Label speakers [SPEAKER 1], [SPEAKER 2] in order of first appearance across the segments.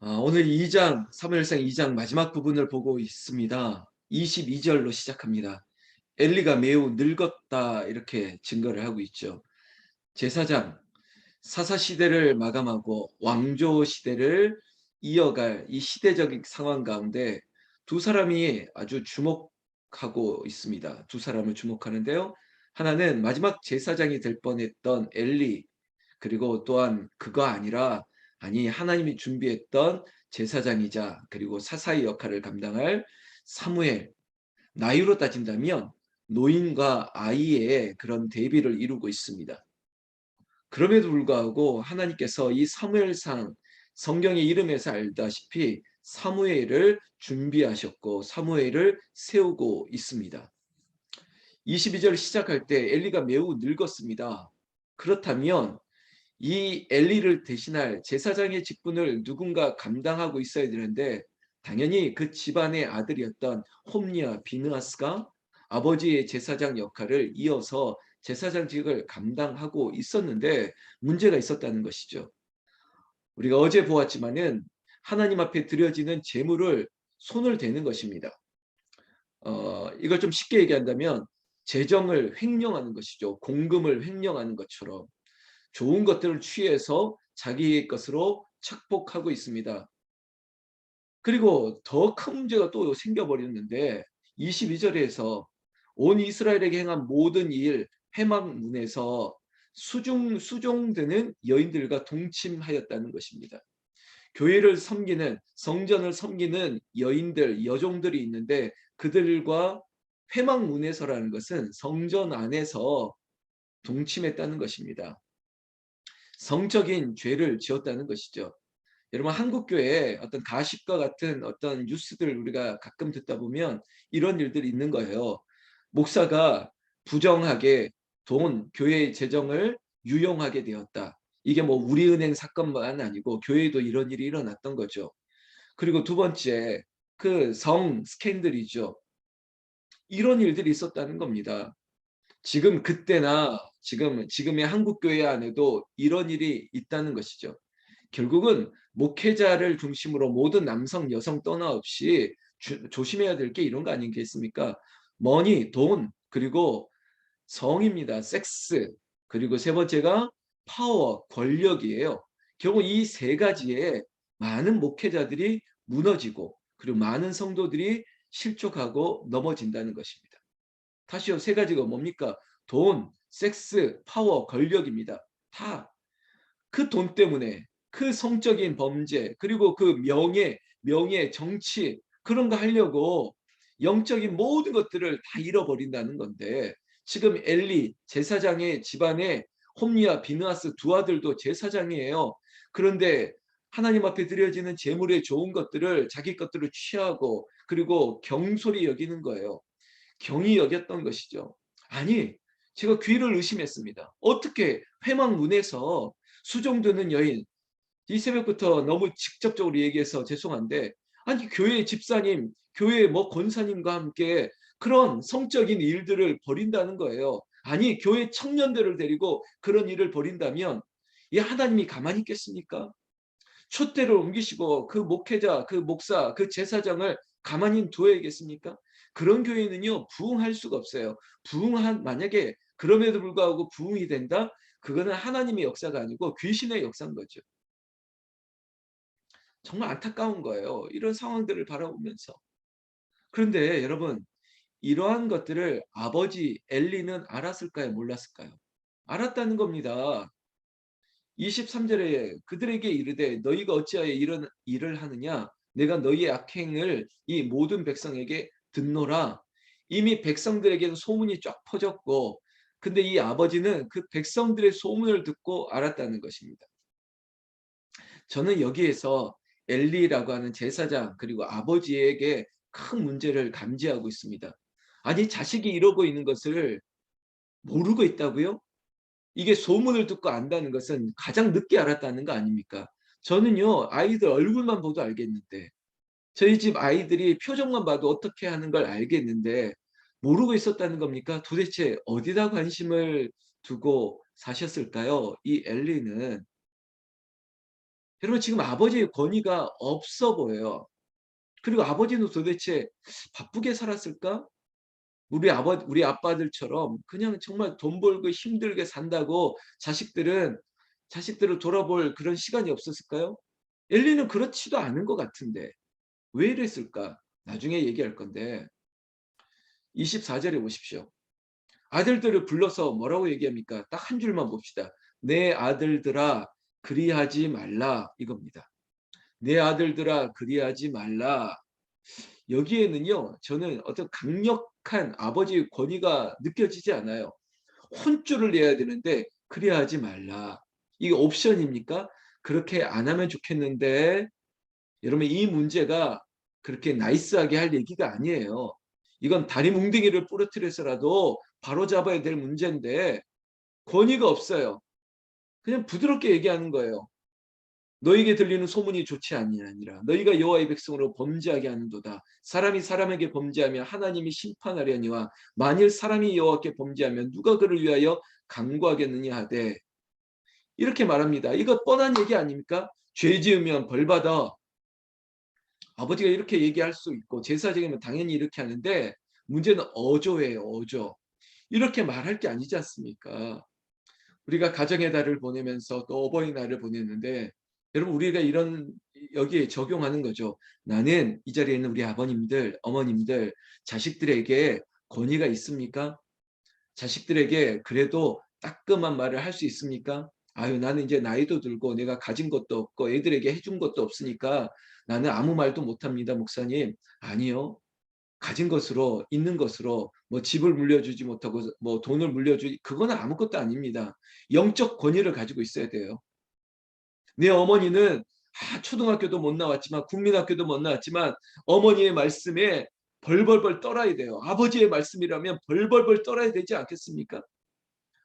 [SPEAKER 1] 오늘 2장, 사무엘상 2장 마지막 부분을 보고 있습니다. 22절로 시작합니다. 엘리가 매우 늙었다 이렇게 증거를 하고 있죠. 제사장, 사사 시대를 마감하고 왕조 시대를 이어갈 이 시대적 상황 가운데 두 사람이 아주 주목하고 있습니다. 두 사람을 주목하는데요. 하나는 마지막 제사장이 될 뻔했던 엘리, 그리고 또한 그거 아니라 하나님이 준비했던 제사장이자 그리고 사사의 역할을 감당할 사무엘, 나이로 따진다면 노인과 아이의 그런 대비를 이루고 있습니다. 그럼에도 불구하고 하나님께서 이 사무엘상, 성경의 이름에서 알다시피 사무엘을 준비하셨고 사무엘을 세우고 있습니다. 22절 시작할 때 엘리가 매우 늙었습니다. 그렇다면 이 엘리를 대신할 제사장의 직분을 누군가 감당하고 있어야 되는데, 당연히 그 집안의 아들이었던 홈리와 비느하스가 아버지의 제사장 역할을 이어서 제사장직을 감당하고 있었는데 문제가 있었다는 것이죠. 우리가 어제 보았지만은 하나님 앞에 드려지는 제물을 손을 대는 것입니다. 이걸 좀 쉽게 얘기한다면 재정을 횡령하는 것이죠. 공금을 횡령하는 것처럼 좋은 것들을 취해서 자기의 것으로 착복하고 있습니다. 그리고 더 큰 문제가 또 생겨버렸는데 22절에서 온 이스라엘에게 행한 모든 일 회막문에서 수종되는 여인들과 동침하였다는 것입니다. 교회를 섬기는, 성전을 섬기는 여인들, 여종들이 있는데 그들과 회막문에서라는 것은 성전 안에서 동침했다는 것입니다. 성적인 죄를 지었다는 것이죠. 여러분, 한국 교회에 어떤 가십과 같은 어떤 뉴스들을 우리가 가끔 듣다 보면 이런 일들이 있는 거예요. 목사가 부정하게 교회의 재정을 유용하게 되었다. 이게 뭐 우리은행 사건만 아니고 교회에도 이런 일이 일어났던 거죠. 그리고 두 번째, 그 성 스캔들이죠. 이런 일들이 있었다는 겁니다. 지금 그때나 지금의 한국 교회 안에도 이런 일이 있다는 것이죠. 결국은 목회자를 중심으로 모든 남성, 여성 떠나 없이 조심해야 될 게 이런 거 아니겠습니까? 머니, 돈, 그리고 성입니다. 섹스. 그리고 세 번째가 파워, 권력이에요. 결국 이 세 가지에 많은 목회자들이 무너지고 그리고 많은 성도들이 실족하고 넘어진다는 것입니다. 다시요, 세 가지가 뭡니까? 돈, 섹스, 파워, 권력입니다. 다 그 돈 때문에 그 성적인 범죄, 그리고 그 명예, 정치, 그런 거 하려고 영적인 모든 것들을 다 잃어버린다는 건데, 지금 엘리 제사장의 집안에 홈리와 비느하스 두 아들도 제사장이에요. 그런데 하나님 앞에 드려지는 제물의 좋은 것들을 자기 것들을 취하고 그리고 경솔히 여기는 거예요. 경히 여겼던 것이죠. 아니, 제가 귀를 의심했습니다. 어떻게 회막문에서 수종드는 여인, 이 새벽부터 너무 직접적으로 얘기해서 죄송한데, 아니 교회 집사님, 교회 뭐 권사님과 함께 그런 성적인 일들을 벌인다는 거예요. 아니 교회 청년들을 데리고 그런 일을 벌인다면 이 하나님이 가만히 있겠습니까? 촛대를 옮기시고 그 목회자, 그 목사, 그 제사장을 가만히 둬야겠습니까? 그런 교회는요, 부흥할 수가 없어요. 만약에 그럼에도 불구하고 부흥이 된다? 그거는 하나님의 역사가 아니고 귀신의 역사인 거죠. 정말 안타까운 거예요. 이런 상황들을 바라보면서. 그런데 여러분, 이러한 것들을 아버지 엘리는 알았을까요? 몰랐을까요? 알았다는 겁니다. 23절에 그들에게 이르되 너희가 어찌하여 이런 일을 하느냐, 내가 너희의 악행을 이 모든 백성에게 듣노라. 이미 백성들에게는 소문이 쫙 퍼졌고, 근데 이 아버지는 그 백성들의 소문을 듣고 알았다는 것입니다. 저는 여기에서 엘리라고 하는 제사장 그리고 아버지에게 큰 문제를 감지하고 있습니다. 아니 자식이 이러고 있는 것을 모르고 있다고요? 이게 소문을 듣고 안다는 것은 가장 늦게 알았다는 거 아닙니까? 저는요, 아이들 얼굴만 봐도 알겠는데, 저희 집 아이들이 표정만 봐도 어떻게 하는 걸 알겠는데, 모르고 있었다는 겁니까? 도대체 어디다 관심을 두고 사셨을까요? 이 엘리는 여러분 지금 아버지의 권위가 없어 보여요. 그리고 아버지는 도대체 바쁘게 살았을까? 우리 아빠들처럼 그냥 정말 돈 벌고 힘들게 산다고 자식들을 돌아볼 그런 시간이 없었을까요? 엘리는 그렇지도 않은 것 같은데 왜 이랬을까? 나중에 얘기할 건데 24절에 보십시오. 아들들을 불러서 뭐라고 얘기합니까? 딱 한 줄만 봅시다. 내 아들들아 그리하지 말라 이겁니다. 내 아들들아 그리하지 말라. 여기에는요. 저는 어떤 강력한 아버지의 권위가 느껴지지 않아요. 혼쭐을 내야 되는데 그래야 하지 말라. 이게 옵션입니까? 그렇게 안 하면 좋겠는데 여러분 이 문제가 그렇게 나이스하게 할 얘기가 아니에요. 이건 다리 뭉둥이를 부러뜨려서라도 바로잡아야 될 문제인데 권위가 없어요. 그냥 부드럽게 얘기하는 거예요. 너에게 들리는 소문이 좋지 아니하니라. 너희가 여호와의 백성으로 범죄하게 하는도다. 사람이 사람에게 범죄하면 하나님이 심판하려니와 만일 사람이 여호와께 범죄하면 누가 그를 위하여 간구하겠느냐 하되 이렇게 말합니다. 이거 뻔한 얘기 아닙니까? 죄 지으면 벌 받아. 아버지가 이렇게 얘기할 수 있고 제사장이면 당연히 이렇게 하는데 문제는 어조예요. 어조. 이렇게 말할 게 아니지 않습니까? 우리가 가정의 달을 보내면서 또 어버이날을 보냈는데 여러분 우리가 이런 여기에 적용하는 거죠. 나는 이 자리에 있는 우리 아버님들, 어머님들, 자식들에게 권위가 있습니까? 자식들에게 그래도 따끔한 말을 할 수 있습니까? 아유, 나는 이제 나이도 들고 내가 가진 것도 없고 애들에게 해준 것도 없으니까 나는 아무 말도 못합니다, 목사님. 아니요. 가진 것으로 있는 것으로 뭐 집을 물려주지 못하고 뭐 돈을 물려주지 그거는 아무것도 아닙니다. 영적 권위를 가지고 있어야 돼요. 내 어머니는 초등학교도 못 나왔지만 국민학교도 못 나왔지만 어머니의 말씀에 벌벌벌 떨어야 돼요. 아버지의 말씀이라면 벌벌벌 떨어야 되지 않겠습니까?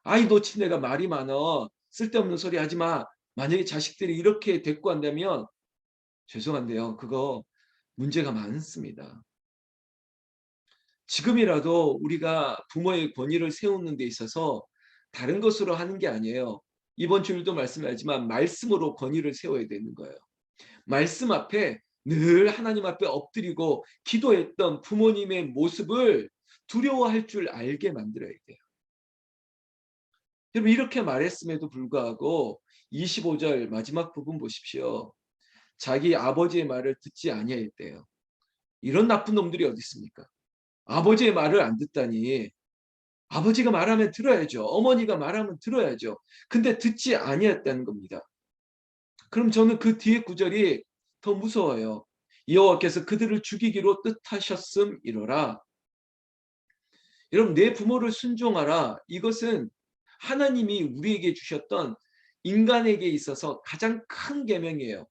[SPEAKER 1] 아이 놓친 애가 말이 많어. 쓸데없는 소리 하지 마. 만약에 자식들이 이렇게 대꾸한다면 죄송한데요. 그거 문제가 많습니다. 지금이라도 우리가 부모의 권위를 세우는 데 있어서 다른 것으로 하는 게 아니에요. 이번 주일도 말씀하지만 말씀으로 권위를 세워야 되는 거예요. 말씀 앞에 늘 하나님 앞에 엎드리고 기도했던 부모님의 모습을 두려워할 줄 알게 만들어야 돼요. 여러분 이렇게 말했음에도 불구하고 25절 마지막 부분 보십시오. 자기 아버지의 말을 듣지 아니하였대요. 이런 나쁜 놈들이 어디 있습니까? 아버지의 말을 안 듣다니. 아버지가 말하면 들어야죠. 어머니가 말하면 들어야죠. 근데 듣지 아니했다는 겁니다. 그럼 저는 그 뒤에 구절이 더 무서워요. 여호와께서 그들을 죽이기로 뜻하셨음이로라. 여러분 내 부모를 순종하라. 이것은 하나님이 우리에게 주셨던 인간에게 있어서 가장 큰 계명이에요.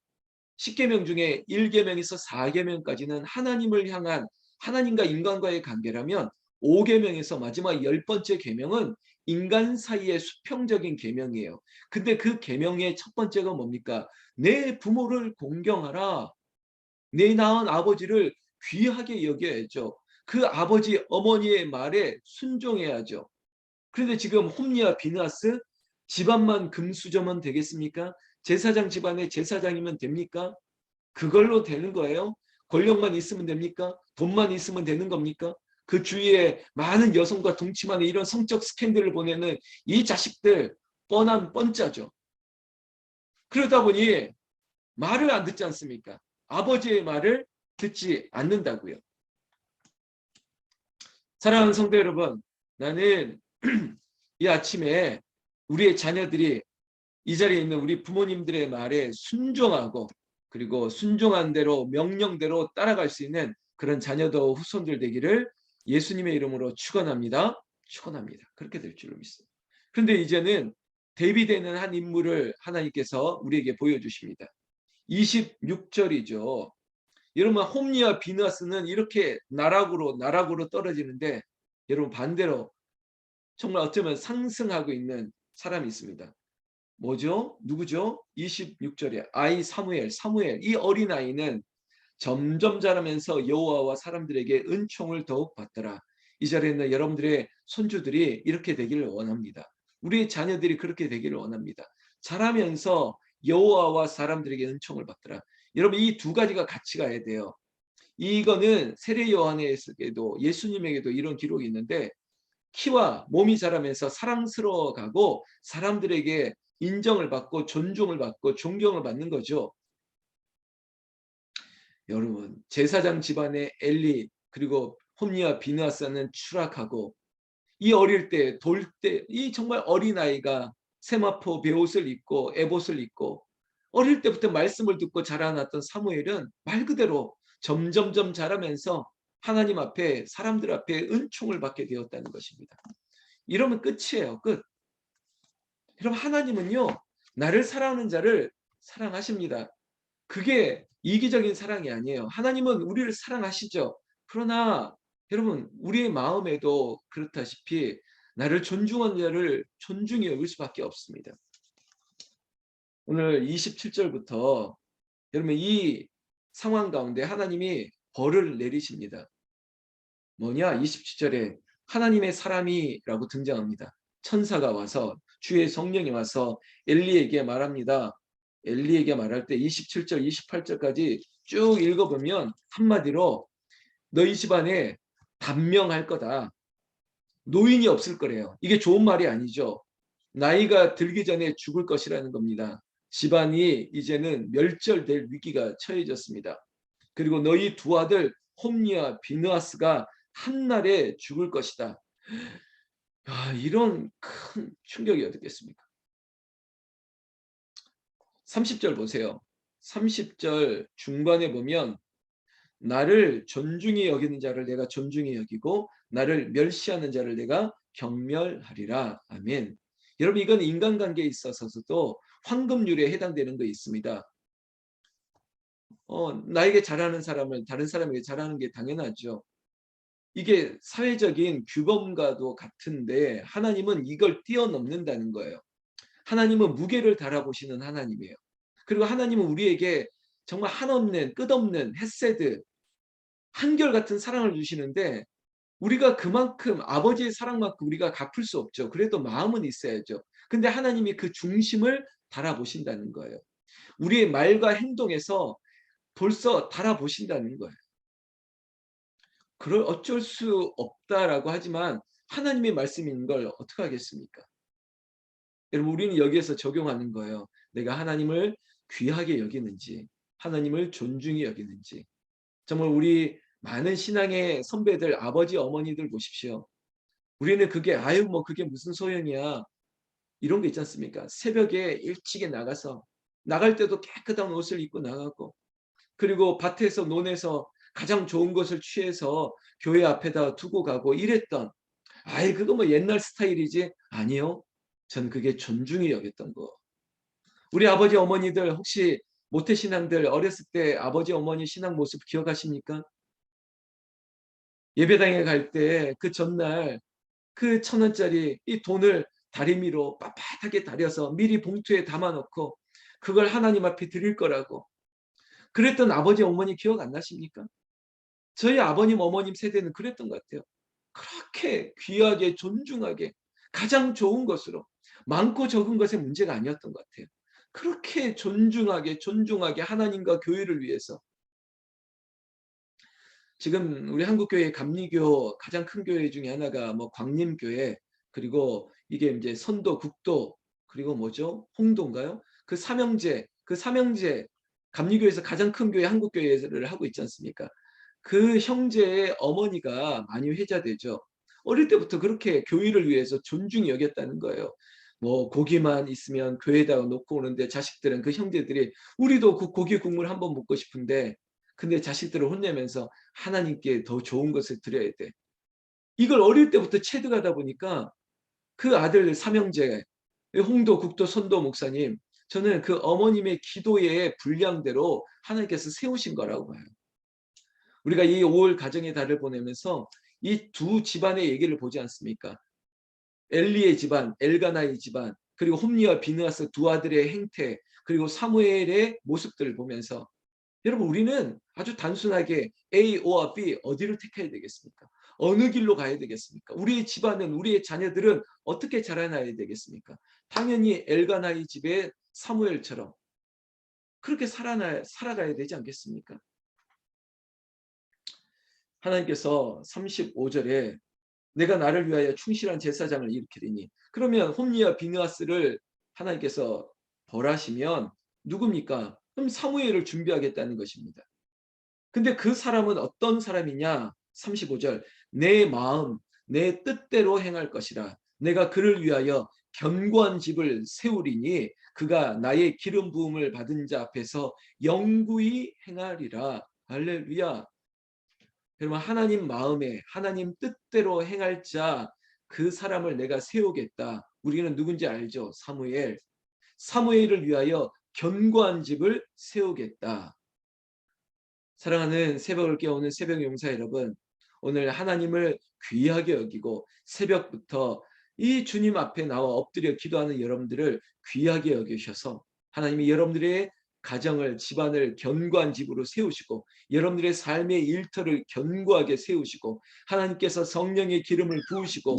[SPEAKER 1] 10계명 중에 1계명에서 4계명까지는 하나님을 향한 하나님과 인간과의 관계라면 5계명에서 마지막 10번째 계명은 인간 사이의 수평적인 계명이에요. 근데 그 계명의 첫 번째가 뭡니까? 내 부모를 공경하라. 내 낳은 아버지를 귀하게 여겨야죠. 그 아버지 어머니의 말에 순종해야죠. 그런데 지금 홈리와 비나스 집안만 금수저만 되겠습니까? 제사장 집안의 제사장이면 됩니까? 그걸로 되는 거예요? 권력만 있으면 됩니까? 돈만 있으면 되는 겁니까? 그 주위에 많은 여성과 동침하는 이런 성적 스캔들을 보내는 이 자식들 뻔한 뻔짜죠. 그러다 보니 말을 안 듣지 않습니까? 아버지의 말을 듣지 않는다고요. 사랑하는 성도 여러분, 나는 이 아침에 우리의 자녀들이 이 자리에 있는 우리 부모님들의 말에 순종하고 그리고 순종한 대로 명령대로 따라갈 수 있는 그런 자녀도 후손들 되기를 예수님의 이름으로 축원합니다. 축원합니다. 그렇게 될 줄로 믿습니다. 그런데 이제는 대비되는 한 인물을 하나님께서 우리에게 보여주십니다. 26절이죠. 여러분 홈리와 비너스는 이렇게 나락으로 떨어지는데 여러분 반대로 정말 어쩌면 상승하고 있는 사람이 있습니다. 뭐죠? 누구죠? 26절에 아이 사무엘 이 어린아이는 점점 자라면서 여호와와 사람들에게 은총을 더욱 받더라. 이 자리에 있는 여러분들의 손주들이 이렇게 되기를 원합니다. 우리 자녀들이 그렇게 되기를 원합니다. 자라면서 여호와와 사람들에게 은총을 받더라. 여러분 이 두 가지가 같이 가야 돼요. 이거는 세례 요한에게도 예수님에게도 이런 기록이 있는데 키와 몸이 자라면서 사랑스러워 가고 사람들에게 인정을 받고 존중을 받고 존경을 받는 거죠. 여러분 제사장 집안의 엘리 그리고 홈리와 비느하스는 추락하고 이 어릴 때 돌 때 이 정말 어린아이가 세마포 베옷을 입고 에봇을 입고 어릴 때부터 말씀을 듣고 자라났던 사무엘은 말 그대로 점점점 자라면서 하나님 앞에 사람들 앞에 은총을 받게 되었다는 것입니다. 이러면 끝이에요. 끝. 여러분 하나님은요. 나를 사랑하는 자를 사랑하십니다. 그게 이기적인 사랑이 아니에요. 하나님은 우리를 사랑하시죠. 그러나 여러분 우리의 마음에도 그렇다시피 나를 존중하는 자를 존중히 여길 수밖에 없습니다. 오늘 27절부터 여러분 이 상황 가운데 하나님이 벌을 내리십니다. 뭐냐? 27절에 하나님의 사람이라고 등장합니다. 천사가 와서 주의 성령이 와서 엘리에게 말합니다. 엘리에게 말할 때 27절, 28절까지 쭉 읽어보면 한마디로 너희 집안에 단명할 거다. 노인이 없을 거래요. 이게 좋은 말이 아니죠. 나이가 들기 전에 죽을 것이라는 겁니다. 집안이 이제는 멸절될 위기가 처해졌습니다. 그리고 너희 두 아들 홈리와 비느하스가 한날에 죽을 것이다. 이런 큰 충격이 어떻겠습니까? 30절 보세요. 30절 중반에 보면 나를 존중히 여기는 자를 내가 존중히 여기고 나를 멸시하는 자를 내가 경멸하리라. 아멘. 여러분 이건 인간관계에 있어서도 황금률에 해당되는 거 있습니다. 나에게 잘하는 사람을 다른 사람에게 잘하는 게 당연하죠. 이게 사회적인 규범과도 같은데 하나님은 이걸 뛰어넘는다는 거예요. 하나님은 무게를 달아보시는 하나님이에요. 그리고 하나님은 우리에게 정말 한없는 끝없는 헤세드 한결같은 사랑을 주시는데 우리가 그만큼 아버지의 사랑만큼 우리가 갚을 수 없죠. 그래도 마음은 있어야죠. 근데 하나님이 그 중심을 달아보신다는 거예요. 우리의 말과 행동에서 벌써 달아보신다는 거예요. 그럴 어쩔 수 없다라고 하지만 하나님의 말씀인 걸 어떻게 하겠습니까? 여러분 우리는 여기에서 적용하는 거예요. 내가 하나님을 귀하게 여기는지 하나님을 존중히 여기는지. 정말 우리 많은 신앙의 선배들 아버지 어머니들 보십시오. 우리는 그게 아유 뭐 그게 무슨 소용이야. 이런 게 있지 않습니까? 새벽에 일찍이 나가서 나갈 때도 깨끗한 옷을 입고 나가고 그리고 밭에서 논에서 가장 좋은 것을 취해서 교회 앞에다 두고 가고 이랬던 아이 그거 뭐 옛날 스타일이지? 아니요. 전 그게 존중이 여겼던 거. 우리 아버지 어머니들 혹시 모태신앙들 어렸을 때 아버지 어머니 신앙 모습 기억하십니까? 예배당에 갈 때 그 전날 그 1,000원짜리 이 돈을 다리미로 빳빳하게 다려서 미리 봉투에 담아놓고 그걸 하나님 앞에 드릴 거라고 그랬던 아버지 어머니 기억 안 나십니까? 저희 아버님 어머님 세대는 그랬던 것 같아요. 그렇게 귀하게 존중하게 가장 좋은 것으로 많고 적은 것의 문제가 아니었던 것 같아요. 그렇게 존중하게 하나님과 교회를 위해서 지금 우리 한국교회 감리교 가장 큰 교회 중에 하나가 뭐 광림교회 그리고 이게 이제 선도 국도 그리고 뭐죠? 홍도인가요? 그 삼형제 감리교에서 가장 큰 교회 한국교회를 하고 있지 않습니까? 그 형제의 어머니가 많이 회자되죠. 어릴 때부터 그렇게 교회를 위해서 존중히 여겼다는 거예요. 뭐 고기만 있으면 교회에다가 놓고 오는데 자식들은 그 형제들이 우리도 그 고기 국물 한번 먹고 싶은데 근데 자식들을 혼내면서 하나님께 더 좋은 것을 드려야 돼. 이걸 어릴 때부터 체득하다 보니까 그 아들 삼형제 홍도 국도 선도 목사님 저는 그 어머님의 기도의 분량대로 하나님께서 세우신 거라고 봐요. 우리가 이 5월 가정의 달을 보내면서 이 두 집안의 얘기를 보지 않습니까? 엘리의 집안, 엘가나의 집안, 그리고 홈리와 비느하스 두 아들의 행태, 그리고 사무엘의 모습들을 보면서 여러분 우리는 아주 단순하게 A, O와 B 어디를 택해야 되겠습니까? 어느 길로 가야 되겠습니까? 우리의 집안은 우리의 자녀들은 어떻게 자라나야 되겠습니까? 당연히 엘가나의 집의 사무엘처럼 그렇게 살아가야 되지 않겠습니까? 하나님께서 35절에 내가 나를 위하여 충실한 제사장을 일으키리니, 그러면 홈리와 비느하스를 하나님께서 벌하시면 누굽니까? 그럼 사무엘을 준비하겠다는 것입니다. 근데 그 사람은 어떤 사람이냐? 35절 내 마음 내 뜻대로 행할 것이라. 내가 그를 위하여 견고한 집을 세우리니 그가 나의 기름 부음을 받은 자 앞에서 영구히 행하리라. 할렐루야. 여러분, 하나님 마음에 하나님 뜻대로 행할 자, 그 사람을 내가 세우겠다. 우리는 누군지 알죠? 사무엘. 사무엘을 위하여 견고한 집을 세우겠다. 사랑하는 새벽을 깨우는 새벽 용사 여러분, 오늘 하나님을 귀하게 여기고 새벽부터 이 주님 앞에 나와 엎드려 기도하는 여러분들을 귀하게 여기셔서 하나님이 여러분들의 가정을, 집안을 견고한 집으로 세우시고 여러분들의 삶의 일터를 견고하게 세우시고 하나님께서 성령의 기름을 부으시고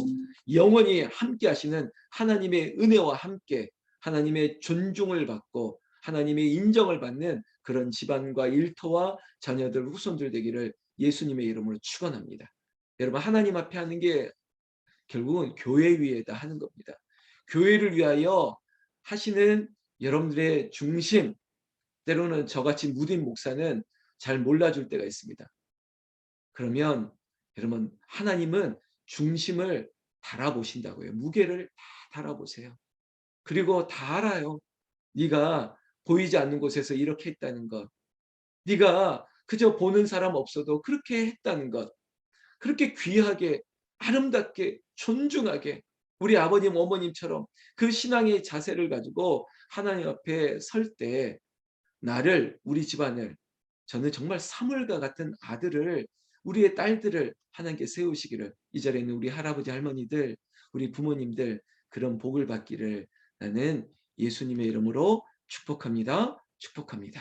[SPEAKER 1] 영원히 함께 하시는 하나님의 은혜와 함께 하나님의 존중을 받고 하나님의 인정을 받는 그런 집안과 일터와 자녀들, 후손들 되기를 예수님의 이름으로 축원합니다. 여러분, 하나님 앞에 하는 게 결국은 교회 위에다 하는 겁니다. 교회를 위하여 하시는 여러분들의 중심, 때로는 저같이 무딘 목사는 잘 몰라줄 때가 있습니다. 그러면 여러분, 하나님은 중심을 달아보신다고요. 무게를 다 달아보세요. 그리고 다 알아요. 네가 보이지 않는 곳에서 이렇게 했다는 것, 네가 그저 보는 사람 없어도 그렇게 했다는 것, 그렇게 귀하게 아름답게 존중하게 우리 아버님 어머님처럼 그 신앙의 자세를 가지고 하나님 앞에 설 때 나를, 우리 집안을, 저는 정말 사물과 같은 아들을, 우리의 딸들을 하나님께 세우시기를, 이 자리에 있는 우리 할아버지 할머니들, 우리 부모님들 그런 복을 받기를 나는 예수님의 이름으로 축복합니다. 축복합니다.